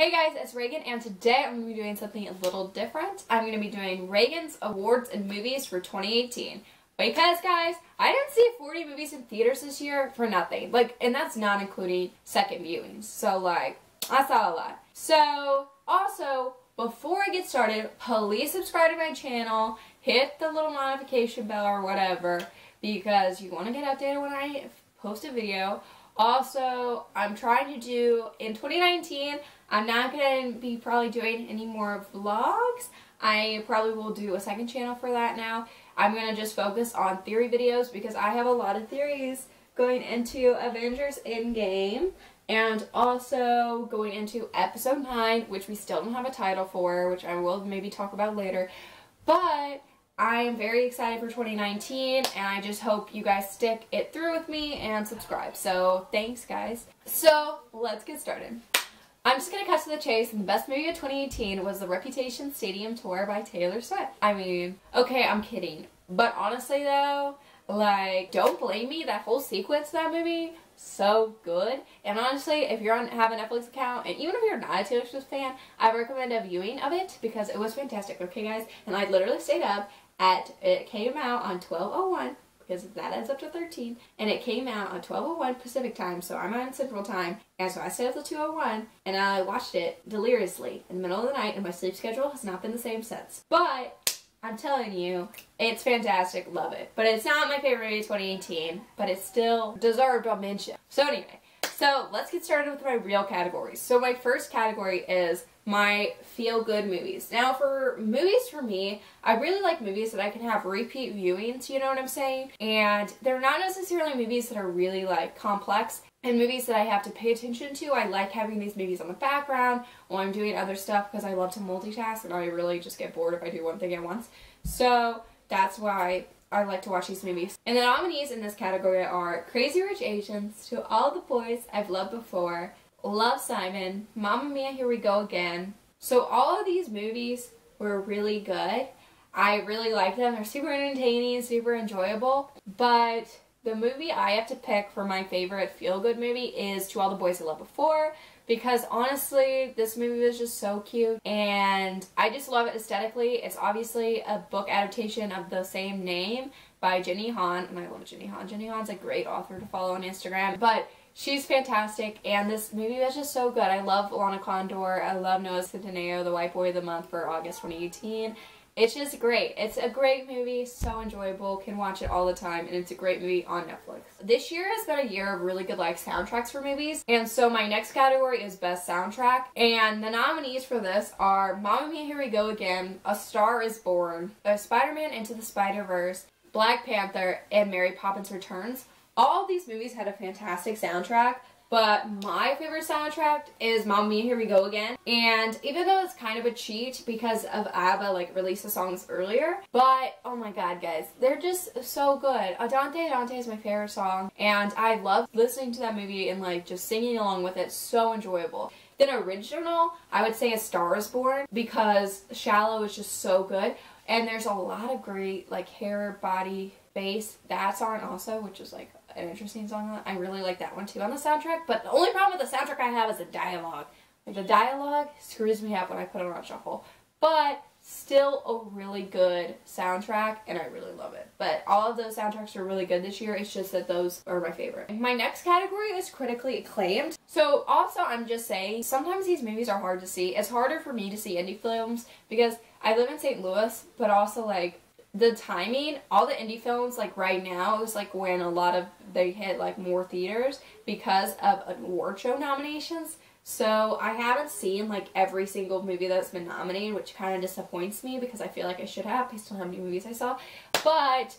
Hey guys, it's Reagan, and today I'm going to be doing something a little different. I'm going to be doing Reagan's awards and movies for 2018. Because guys, I didn't see 40 movies in theaters this year for nothing. And that's not including second viewings. So I saw a lot. So, also, before I get started, please subscribe to my channel, hit the little notification bell or whatever, because you want to get updated when I post a video. Also, I'm trying to do, in 2019, I'm not going to be probably doing any more vlogs. I probably will do a second channel for that now. I'm going to just focus on theory videos because I have a lot of theories going into Avengers Endgame. And also going into episode 9, which we still don't have a title for, which I will maybe talk about later. But I am very excited for 2019, and I just hope you guys stick it through with me and subscribe. So, thanks guys. So, let's get started. I'm just going to cut to the chase, and the best movie of 2018 was the Reputation Stadium Tour by Taylor Swift. I mean, okay, I'm kidding. But honestly though, don't blame me, that whole sequence of that movie, so good. And honestly, if you have a Netflix account, and even if you're not a Taylor Swift fan, I recommend a viewing of it because it was fantastic, okay guys? And I literally stayed up it came out on 12:01, because that adds up to 13, and it came out on 12:01 Pacific time, so I'm on Central time, and so I stayed up till 2:01, and I watched it deliriously in the middle of the night, and my sleep schedule has not been the same since. But I'm telling you, it's fantastic, love it. But it's not my favorite movie of 2018, but it still deserved a mention. So anyway, let's get started with my real categories. So my first category is my feel-good movies. Now for movies for me, I really like movies that I can have repeat viewings, you know what I'm saying? And they're not necessarily movies that are really complex and movies that I have to pay attention to. I like having these movies on the background while I'm doing other stuff because I love to multitask and I really just get bored if I do one thing at once. So that's why I like to watch these movies. And the nominees in this category are Crazy Rich Asians, To All the Boys I've Loved Before, Love, Simon, Mamma Mia, Here We Go Again. So all of these movies were really good. I really like them. They're super entertaining, super enjoyable. But the movie I have to pick for my favorite feel-good movie is To All the Boys I Loved Before, because honestly, this movie was just so cute, and I just love it aesthetically. It's obviously a book adaptation of the same name by Jenny Han, and I love Jenny Han. Jenny Han's a great author to follow on Instagram, but she's fantastic, and this movie was just so good. I love Lana Condor. I love Noah Centineo, the White Boy of the Month for August 2018. It's just great. It's a great movie, so enjoyable, can watch it all the time, and it's a great movie on Netflix. This year has been a year of really good soundtracks for movies, and so my next category is Best Soundtrack, and the nominees for this are Mamma Mia, Here We Go Again, A Star Is Born, Spider-Man Into the Spider-Verse, Black Panther, and Mary Poppins Returns. All of these movies had a fantastic soundtrack, but my favorite soundtrack is Mamma Mia, Here We Go Again. And even though it's kind of a cheat because of ABBA released the songs earlier, but oh my god guys, they're just so good. Dante is my favorite song, and I love listening to that movie and just singing along with it. So enjoyable. Then original, I would say A Star Is Born, because Shallow is just so good. And there's a lot of great hair, body, bass. That song also, which is an interesting song. I really like that one too on the soundtrack. But the only problem with the soundtrack I have is the dialogue. The dialogue screws me up when I put it on shuffle. But still a really good soundtrack, and I really love it. But all of those soundtracks are really good this year. It's just that those are my favorite. My next category is critically acclaimed. So also, I'm just saying, sometimes these movies are hard to see. It's harder for me to see indie films because I live in St. Louis, but also the timing, all the indie films right now is when a lot of they hit more theaters because of award show nominations. So I haven't seen every single movie that's been nominated, which kind of disappoints me because I feel like I should have based on how many movies I saw. But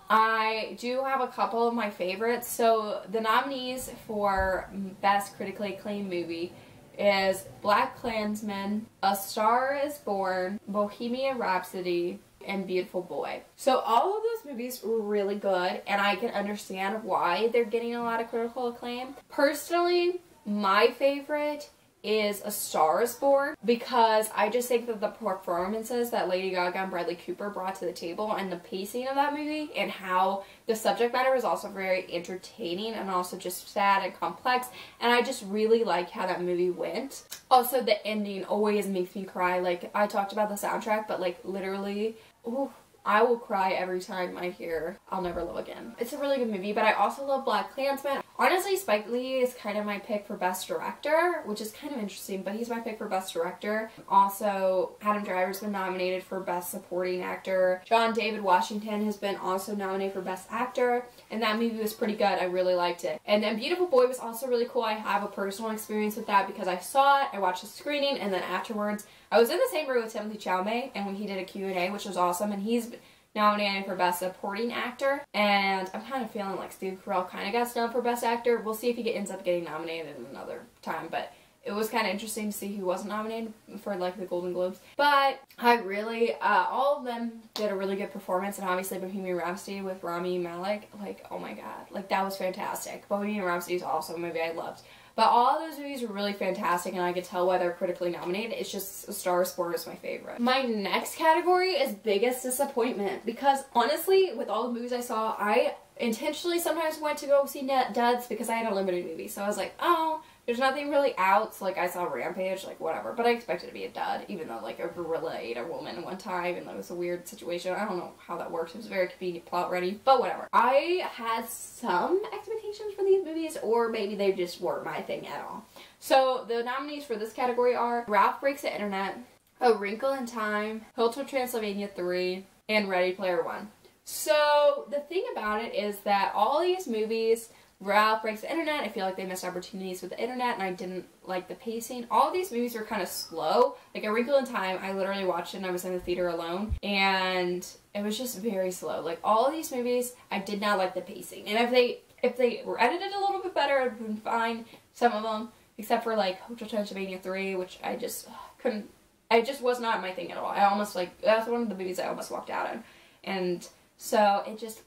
I do have a couple of my favorites. So the nominees for Best Critically Acclaimed Movie is Black Klansman, A Star Is Born, Bohemian Rhapsody, and Beautiful Boy. So all of those movies were really good, and I can understand why they're getting a lot of critical acclaim. Personally, my favorite is A Star is Born, because I just think that the performances that Lady Gaga and Bradley Cooper brought to the table and the pacing of that movie and how the subject matter was also very entertaining and also just sad and complex, and I just really like how that movie went. Also, the ending always makes me cry. Like, I talked about the soundtrack, but like literally, ooh, I will cry every time I hear I'll Never Love Again. It's a really good movie, but I also love BlacKkKlansman. Honestly, Spike Lee is kind of my pick for Best Director, which is kind of interesting, but he's my pick for Best Director. Also, Adam Driver's been nominated for Best Supporting Actor. John David Washington has been also nominated for Best Actor, and that movie was pretty good. I really liked it. And then Beautiful Boy was also really cool. I have a personal experience with that because I saw it, I watched the screening, and then afterwards, I was in the same room with Timothée Chalamet, and when he did a Q&A, which was awesome, and he's nominated for Best Supporting Actor, and I'm kind of feeling like Steve Carell kind of got snubbed for Best Actor. We'll see if he ends up getting nominated another time, but it was kind of interesting to see who wasn't nominated for like the Golden Globes. But I really, all of them did a really good performance, and obviously Bohemian Rhapsody with Rami Malek, like, oh my god, like that was fantastic. Bohemian Rhapsody is also a movie I loved. But all of those movies were really fantastic, and I could tell why they're critically nominated. It's just A Star is Born is my favorite. My next category is Biggest Disappointment, because honestly, with all the movies I saw, I intentionally sometimes went to go see duds because I had a limited movie. So I was like, oh, there's nothing really out. So like I saw Rampage, like whatever. But I expected it to be a dud, even though like a gorilla ate a woman one time and that was a weird situation. I don't know how that works. It was very convenient plot ready, but whatever. I had some expectations for these movies, or maybe they just weren't my thing at all. So the nominees for this category are Ralph Breaks the Internet, A Wrinkle in Time, Hotel Transylvania 3, and Ready Player One. So the thing about it is that all these movies, Ralph Breaks the Internet, I feel like they missed opportunities with the internet, and I didn't like the pacing. All of these movies were kind of slow. Like A Wrinkle in Time, I literally watched it and I was in the theater alone, and it was just very slow. Like all of these movies, I did not like the pacing. And if they were edited a little bit better, it would have been fine. Some of them, except for like Hotel Transylvania 3, which I just couldn't, it just was not my thing at all. I almost like, that's one of the movies I almost walked out on. And so it just,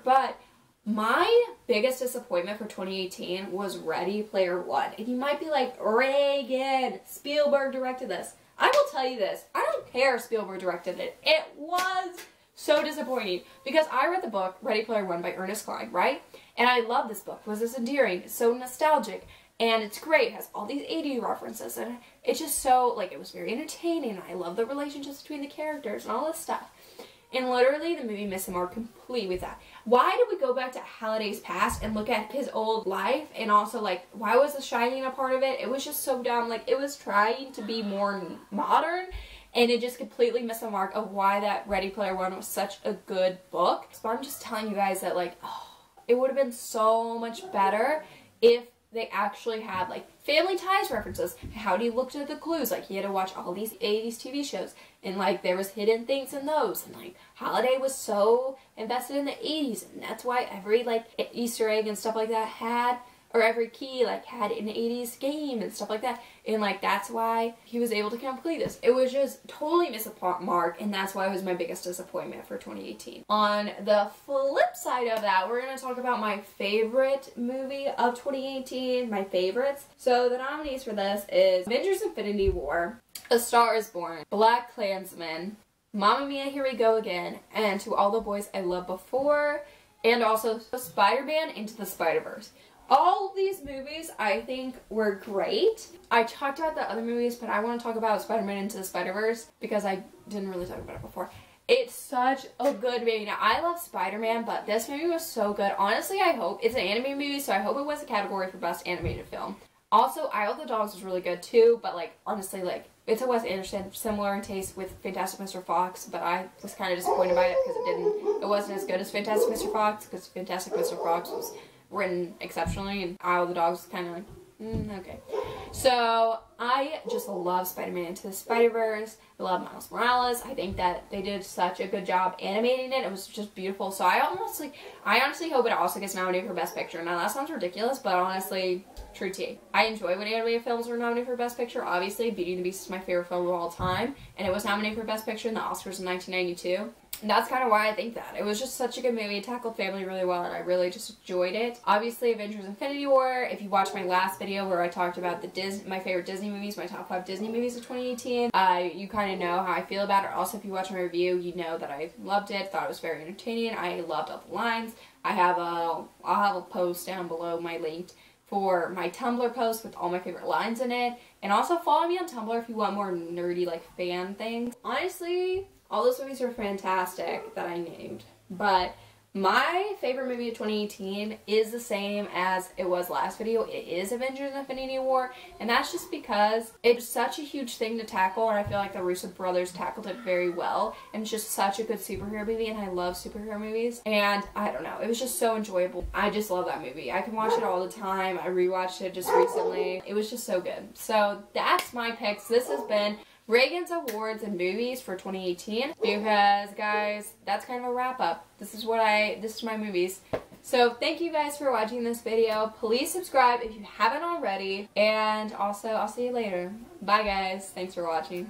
but my biggest disappointment for 2018 was Ready Player One. And you might be like, Reagan, Spielberg directed this. I will tell you this, I don't care if Spielberg directed it. It was so disappointing because I read the book, Ready Player One by Ernest Cline, right? And I love this book. It was this endearing, it's so nostalgic, and it's great. It has all these 80s references, and it's just so, like, it was very entertaining. I love the relationships between the characters and all this stuff. And literally, the movie missed the mark completely with that. Why did we go back to Halliday's past and look at his old life? And also, like, why was The Shining a part of it? It was just so dumb. Like, it was trying to be more modern, and it just completely missed the mark of why that Ready Player One was such a good book. So I'm just telling you guys that, like, oh, it would have been so much better if they actually had, like, Family Ties references. How he looked at the clues. Like, he had to watch all these 80s TV shows. And, like, there was hidden things in those. And, like, Halliday was so invested in the 80s. And that's why every, like, Easter egg and stuff like that had, or every key, like, had an 80s game and stuff like that. And, like, that's why he was able to complete this. It was just totally missed the mark, and that's why it was my biggest disappointment for 2018. On the flip side of that, we're going to talk about my favorite movie of 2018, my favorites. So the nominees for this is Avengers Infinity War, A Star is Born, BlacKkKlansman, Mamma Mia, Here We Go Again, and To All the Boys I Loved Before, and also Spider-Man Into the Spider-Verse. All of these movies, I think, were great. I talked about the other movies, but I want to talk about Spider-Man Into the Spider-Verse because I didn't really talk about it before. It's such a good movie. Now, I love Spider-Man, but this movie was so good. Honestly, I hope, it's an anime movie, so I hope it wins a category for Best Animated Film. Also, Isle of the Dogs was really good too, but, like, honestly, like, it's a Wes Anderson, similar in taste with Fantastic Mr. Fox, but I was kind of disappointed by it because it wasn't as good as Fantastic Mr. Fox, because Fantastic Mr. Fox was written exceptionally, and Isle of the Dogs was kind of like, okay. So, I just love Spider-Man Into the Spider-Verse. I love Miles Morales. I think that they did such a good job animating it. It was just beautiful. So, I honestly hope it also gets nominated for Best Picture. Now, that sounds ridiculous, but honestly, true tea. I enjoy when animated films are nominated for Best Picture. Obviously, Beauty and the Beast is my favorite film of all time, and it was nominated for Best Picture in the Oscars in 1992. And that's kind of why I think that. It was just such a good movie. It tackled family really well, and I really just enjoyed it. Obviously, Avengers Infinity War, if you watched my last video where I talked about my favorite Disney movies, my top 5 Disney movies of 2018, you kind of know how I feel about it. Also, if you watch my review, you know that I loved it, thought it was very entertaining. I loved all the lines. I'll have a post down below my link for my Tumblr post with all my favorite lines in it. And also follow me on Tumblr if you want more nerdy, like, fan things. Honestly, all those movies are fantastic that I named, but my favorite movie of 2018 is the same as it was last video. It is Avengers Infinity War, and that's just because it's such a huge thing to tackle, and I feel like the Russo brothers tackled it very well, and it's just such a good superhero movie, and I love superhero movies, and I don't know, it was just so enjoyable. I just love that movie. I can watch it all the time. I rewatched it just recently. It was just so good. So that's my picks. This has been Reagan's Awards and Movies for 2018, because guys, that's kind of a wrap up. This is my movies. So thank you guys for watching this video. Please subscribe if you haven't already, and also I'll see you later. Bye guys, thanks for watching.